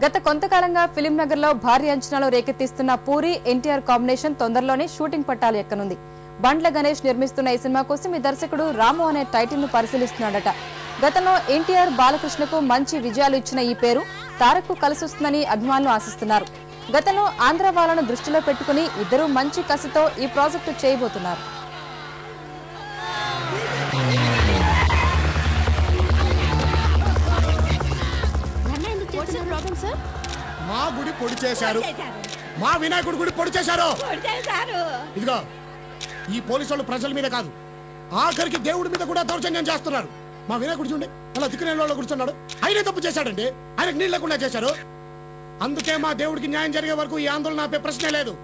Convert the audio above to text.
గత కొంతకాలంగా ఫిలిం నగర్ లో భారీ అంచనాలు రేకెత్తిస్తున్న పూరి ఎన్టీఆర్ కాంబినేషన్ తొందరలోనే షూటింగ్ పట్టాలు ఎక్కనుంది. బండ్ల గణేష్ నిర్మిస్తున్న ఈ సినిమా కోసం ఈ దర్శకుడు రాము అనే టైటిల్ ను పరిశీలిస్తున్నాడట. గతంలో ఎన్టీఆర్ బాలకృష్ణకు మంచి విజయాలు ఇచ్చిన ఈ పేరు తారక్ కు కలిసొస్తుందని అభిమానులు ఆశిస్తున్నారు. గతంలో ఆంధ్ర వాళ్ళను దృష్టిలో పెట్టుకుని ఇద్దరు మంచి కసితో ఈ ప్రాజెక్టు చేయబోతున్నారు. మా గుడి పొడి చేశారు, మా వినాయకుడి గుడి పొడి చేశారు. ఇదిగో ఈ పోలీసు వాళ్ళు ప్రజల మీద కాదు, ఆఖరికి దేవుడి మీద కూడా దౌర్జన్యం చేస్తున్నారు. మా వినాయకుడు చూడండి అలా దిక్కునేళ్ళలో కూర్చున్నాడు. ఆయనే తప్పు చేశాడండి, ఆయనకు నీళ్ళు లేకుండా చేశారు. అందుకే మా దేవుడికి న్యాయం జరిగే వరకు ఈ ఆందోళన ఆపే ప్రశ్నే లేదు.